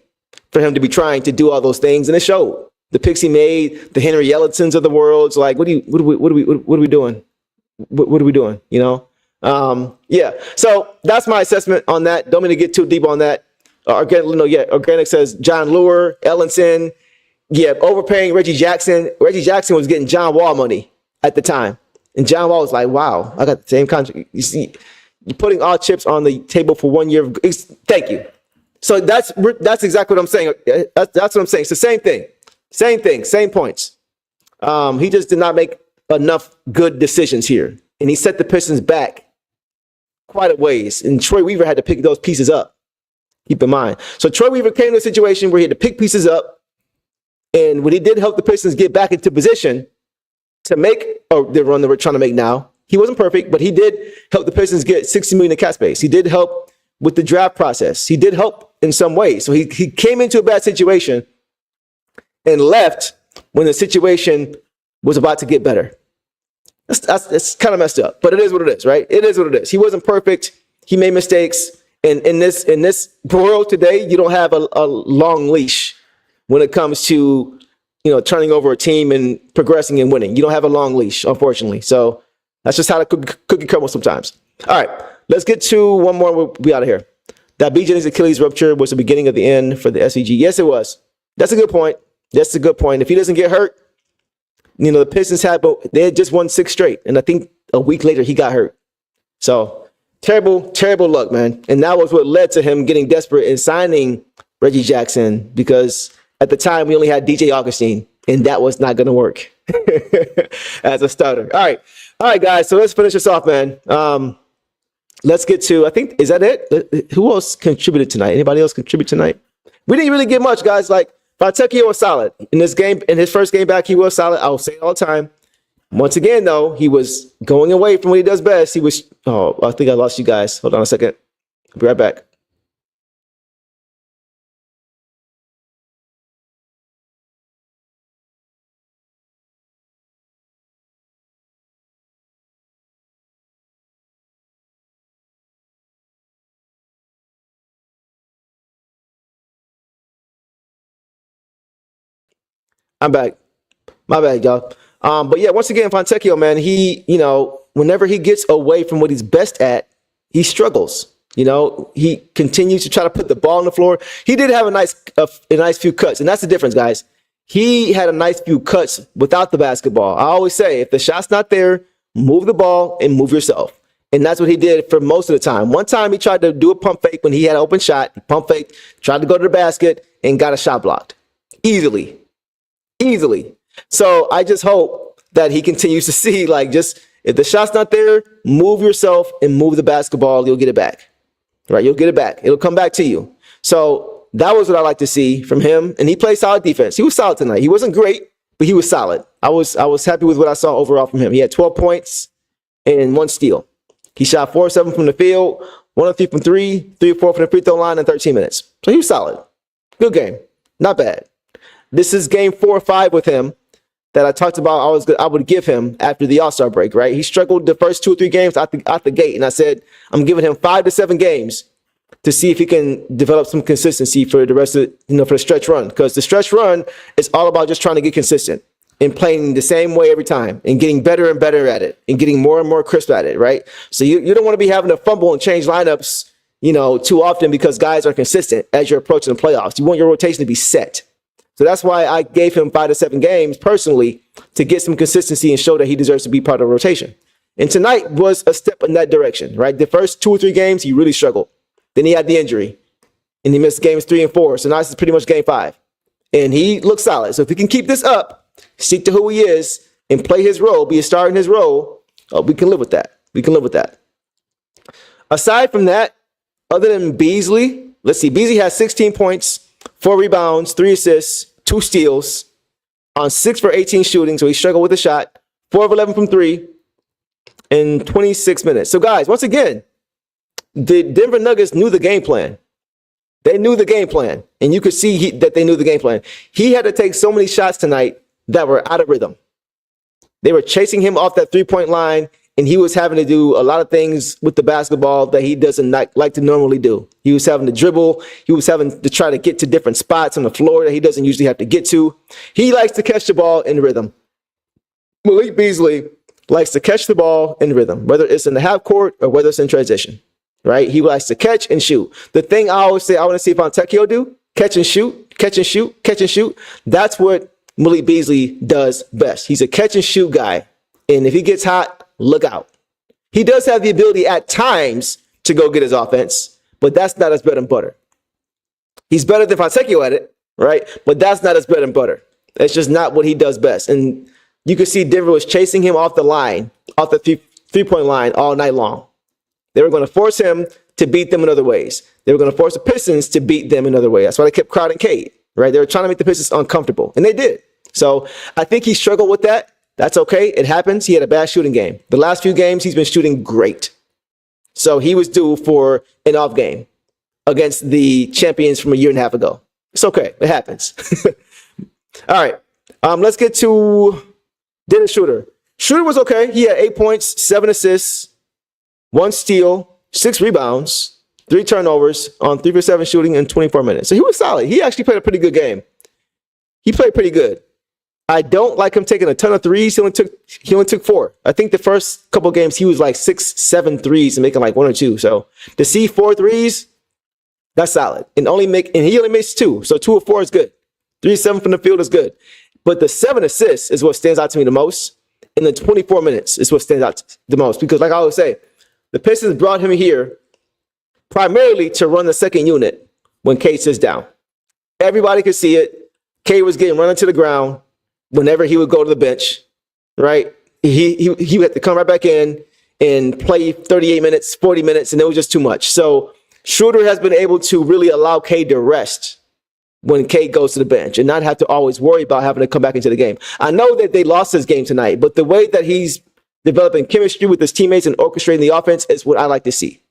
for him to be trying to do all those things. And it showed. The picks he made, the Henry Ellisons of the world, like, what are we doing? What are we doing? Yeah. So that's my assessment on that. Don't mean to get too deep on that. Organic says John Lure, Ellenson. Yeah, overpaying Reggie Jackson. Reggie Jackson was getting John Wall money at the time. And John Wall was like, wow, I got the same contract. You see, you're putting all chips on the table for 1 year. Thank you. So that's exactly what I'm saying. That's what I'm saying. It's the same thing. Same thing, same points. He just did not make enough good decisions here. And he set the Pistons back quite a ways. And Troy Weaver had to pick those pieces up. Keep in mind. So Troy Weaver came to a situation where he had to pick pieces up. And when he did help the Pistons get back into position to make the run that we're trying to make now, he wasn't perfect, but he did help the Pistons get $60 million in cap space. He did help with the draft process. He did help in some ways. So he came into a bad situation and left when the situation was about to get better. That's kind of messed up, but it is what it is, right? It is what it is. He wasn't perfect. He made mistakes. And in this world today, you don't have a long leash when it comes to, turning over a team and progressing and winning. You don't have a long leash, unfortunately. So that's just how the cookie crumbles sometimes. All right, let's get to one more. We'll be out of here. That B. Jennings' Achilles rupture was the beginning of the end for the SEG. Yes, it was. That's a good point. That's a good point. If he doesn't get hurt, the Pistons had just won 6 straight. And I think a week later he got hurt. So terrible, terrible luck, man. And that was what led to him getting desperate and signing Reggie Jackson, because at the time we only had DJ Augustine, and that was not going to work as a starter. All right, guys. So let's finish this off, man. Let's get to, I think, is that it? Who else contributed tonight? Anybody else contribute tonight? We didn't really get much, guys. Like, Fontekia was solid in this game. In his first game back, he was solid. I'll say it all the time. Once again, though, he was going away from what he does best. I think I lost you guys. Hold on a second. I'll be right back. I'm back. My bad, y'all. But yeah, once again, Fontecchio, man, he, whenever he gets away from what he's best at, he struggles. He continues to try to put the ball on the floor. He did have a nice few cuts, and that's the difference, guys. He had a nice few cuts without the basketball. I always say, if the shot's not there, move the ball and move yourself. And that's what he did for most of the time. One time he tried to do a pump fake when he had an open shot. He pump faked, tried to go to the basket, and got a shot blocked. Easily. So I just hope that he continues to see, just if the shot's not there, move yourself and move the basketball. You'll get it back. Right? You'll get it back. It'll come back to you. So that was what I like to see from him. And he played solid defense. He was solid tonight. He wasn't great, but he was solid. I was happy with what I saw overall from him. He had 12 points and 1 steal. He shot 4 of 7 from the field, 1 of 3 from 3, 3 of 4 from the free throw line in 13 minutes. So he was solid. Good game. Not bad. This is game 4 or 5 with him that I talked about I would give him after the All-Star break, right? He struggled the first 2 or 3 games out the gate, and I said, I'm giving him 5 to 7 games to see if he can develop some consistency for the rest of, for the stretch run. Because the stretch run is all about just trying to get consistent and playing the same way every time and getting better and better at it and getting more and more crisp at it, right? So you don't want to be having to fumble and change lineups, too often because guys are consistent as you're approaching the playoffs. You want your rotation to be set. So that's why I gave him 5 to 7 games personally to get some consistency and show that he deserves to be part of the rotation. And tonight was a step in that direction, right? The first 2 or 3 games, he really struggled. Then he had the injury and he missed games 3 and 4. So now this is pretty much game 5 and he looks solid. So if he can keep this up, stick to who he is and play his role, be a star in his role, we can live with that. Aside from that, other than Beasley, let's see, Beasley has 16 points, 4 rebounds, 3 assists, 2 steals on 6 for 18 shooting. So he struggled with the shot, 4 of 11 from 3 in 26 minutes. So guys, once again, the Denver Nuggets knew the game plan. They knew the game plan, and you could see that they knew the game plan. He had to take so many shots tonight that were out of rhythm. They were chasing him off that 3-point line, and he was having to do a lot of things with the basketball that he doesn't like to normally do. He was having to dribble. He was having to try to get to different spots on the floor that he doesn't usually have to get to. He likes to catch the ball in rhythm. Malik Beasley likes to catch the ball in rhythm, whether it's in the half court or whether it's in transition, right? He likes to catch and shoot. The thing I always say I want to see Fontecchio do, catch and shoot, catch and shoot, catch and shoot. That's what Malik Beasley does best. He's a catch and shoot guy. And if he gets hot, look out. He does have the ability at times to go get his offense, but that's not his bread and butter. He's better than Fontecchio at it, right? But that's not his bread and butter. It's just not what he does best. And you can see Denver was chasing him off the line, off the three-point line all night long. They were going to force him to beat them in other ways. They were going to force the Pistons to beat them in other ways. That's why they kept crowding Cade. Right? They were trying to make the Pistons uncomfortable, and they did. So I think he struggled with that. That's okay. It happens. He had a bad shooting game. The last few games, he's been shooting great. So he was due for an off game against the champions from a year and a half ago. It's okay. It happens. All right. Let's get to Dennis Schroeder. Schroeder was okay. He had 8 points, 7 assists, 1 steal, 6 rebounds, 3 turnovers on 3 for 7 shooting in 24 minutes. So he was solid. He actually played a pretty good game. He played pretty good. I don't like him taking a ton of threes. He only took 4. I think the first couple of games he was like 6, 7 threes and making like 1 or 2. So to see 4 threes, that's solid. And he only makes 2. So 2 of 4 is good. 3 of 7 from the field is good. But the 7 assists is what stands out to me the most. And the 24 minutes is what stands out the most. Because like I always say, the Pistons brought him here primarily to run the second unit when Cade sits down. Everybody could see it. Cade was getting run into the ground whenever he would go to the bench, right? He had to come right back in and play 38 minutes, 40 minutes, and it was just too much. So Schroeder has been able to really allow Cade to rest when Cade goes to the bench and not have to always worry about having to come back into the game. I know that they lost this game tonight, but the way that he's developing chemistry with his teammates and orchestrating the offense is what I like to see.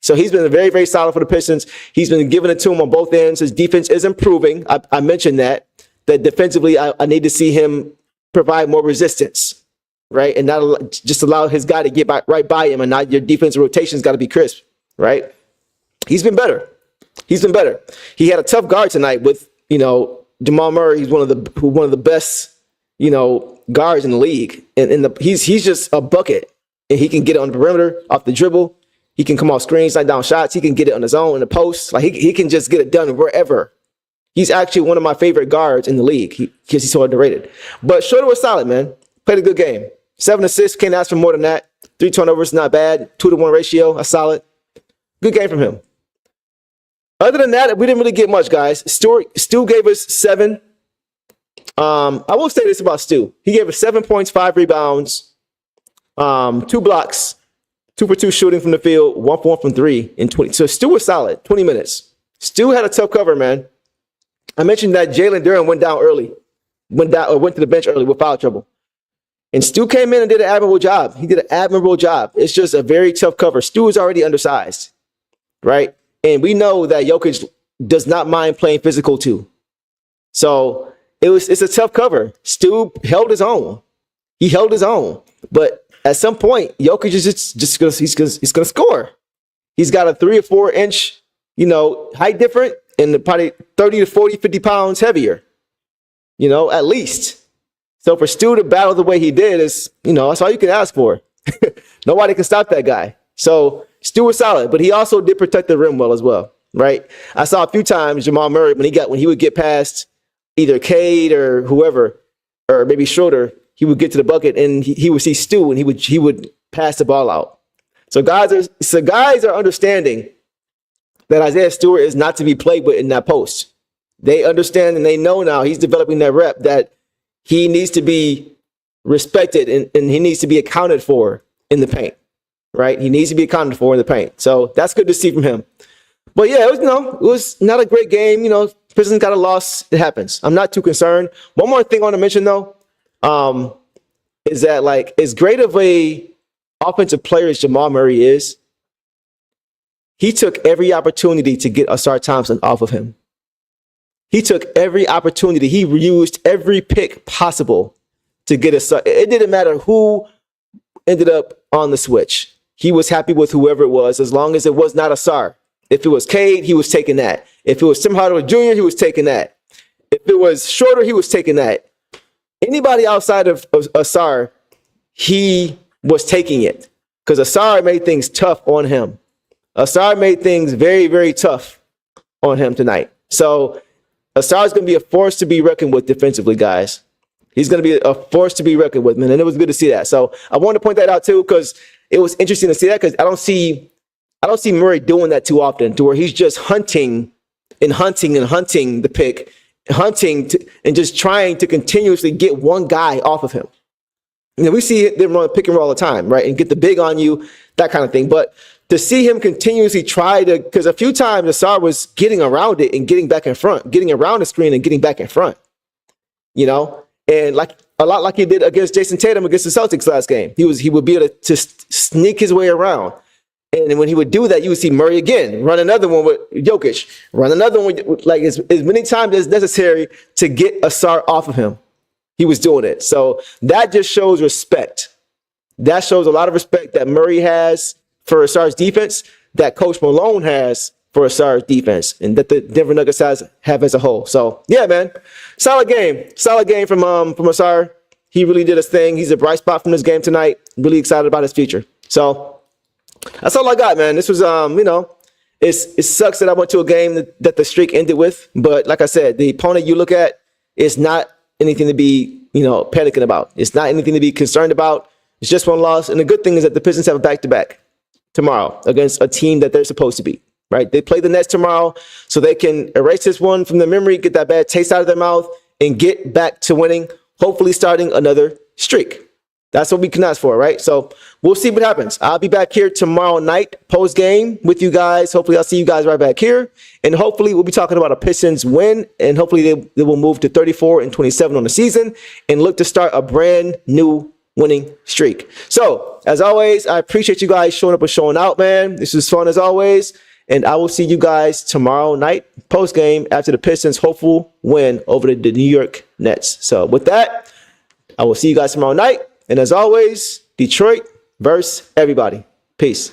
So he's been very, very solid for the Pistons. He's been giving it to him on both ends. His defense is improving. I mentioned that defensively, I need to see him provide more resistance, right? And not just allow his guy to get right by him, and not your defensive rotation's got to be crisp, right? He's been better. He had a tough guard tonight with, Jamal Murray. He's one of the best guards in the league. And he's just a bucket. And he can get it on the perimeter, off the dribble. He can come off screens, knock down shots. He can get it on his own in the post. Like he can just get it done wherever. He's actually one of my favorite guards in the league because he's so underrated. But Schroeder was solid, man. Played a good game. 7 assists, can't ask for more than that. 3 turnovers, not bad. 2-to-1 ratio, that's solid. Good game from him. Other than that, we didn't really get much, guys. Stu gave us 7. I will say this about Stu. He gave us 7 points, 5 rebounds, 2 blocks, 2 for 2 shooting from the field, 1 for 1 from 3 in 20. So Stu was solid, 20 minutes. Stu had a tough cover, man. I mentioned that Jalen Duren went to the bench early with foul trouble. And Stu came in and did an admirable job. He did an admirable job. It's just a very tough cover. Stu is already undersized, right? And we know that Jokic does not mind playing physical too. So it's a tough cover. Stu held his own. He held his own. But at some point, Jokic is just gonna score. He's got a 3 or 4 inch, height difference and probably 30 to 40, 50 pounds heavier, at least. So for Stu to battle the way he did is, that's all you can ask for. Nobody can stop that guy. So Stu was solid, but he also did protect the rim well as well, right? I saw a few times Jamal Murray when he would get past either Cade or whoever, or maybe Schroeder, he would get to the bucket and he would see Stu and he would pass the ball out. So guys are understanding that Isaiah Stewart is not to be played with in that post. They understand and they know now he's developing that rep that he needs to be respected and he needs to be accounted for in the paint, right? He needs to be accounted for in the paint. So that's good to see from him. But yeah, it was not a great game. Pistons got a loss. It happens. I'm not too concerned. One more thing I want to mention though, is that like as great of a offensive player as Jamal Murray is, he took every opportunity to get Asar Thompson off of him. He took every opportunity. He used every pick possible to get Asar. It didn't matter who ended up on the switch. He was happy with whoever it was, as long as it was not Asar. If it was Cade, he was taking that. If it was Tim Hardaway Jr., he was taking that. If it was Schroeder, he was taking that. Anybody outside of Asar, he was taking it because Asar made things tough on him. Asar made things very, very tough on him tonight. So Asar is going to be a force to be reckoned with defensively, guys. He's going to be a force to be reckoned with, man. And it was good to see that. So I wanted to point that out too, because it was interesting to see that, because I don't see Murray doing that too often, to where he's just hunting the pick, and just trying to continuously get one guy off of him. We see them run pick and roll all the time, right? And get the big on you, that kind of thing. But to see him continuously try to, because a few times Asar was getting around it and getting back in front, getting around the screen and getting back in front, and like a lot like he did against Jason Tatum against the Celtics last game. He would be able to sneak his way around. And when he would do that, you would see Murray again run another one with Jokic, run another one with, like as many times as necessary to get Asar off of him. He was doing it. So that just shows respect. That shows a lot of respect that Murray has for Asar's defense, that Coach Malone has for Asar's defense, and that the Denver Nuggets have as a whole. So yeah, man, solid game from Asar. He really did his thing. He's a bright spot from this game tonight. Really excited about his future. So that's all I got, man. This was, it sucks that I went to a game that the streak ended with, but like I said, the opponent you look at is not anything to be, panicking about. It's not anything to be concerned about. It's just one loss. And the good thing is that the Pistons have a back-to-back tomorrow against a team that they're supposed to beat, right? They play the Nets tomorrow, so they can erase this one from their memory, get that bad taste out of their mouth, and get back to winning, hopefully starting another streak. That's what we can ask for, right? So we'll see what happens. I'll be back here tomorrow night, post-game with you guys. Hopefully I'll see you guys right back here. And hopefully we'll be talking about a Pistons win. And hopefully they will move to 34-27 on the season and look to start a brand new winning streak. So as always, I appreciate you guys showing up and showing out, man. This was fun as always. And I will see you guys tomorrow night, post-game, after the Pistons' hopeful win over the New York Nets. So with that, I will see you guys tomorrow night. And as always, Detroit versus everybody. Peace.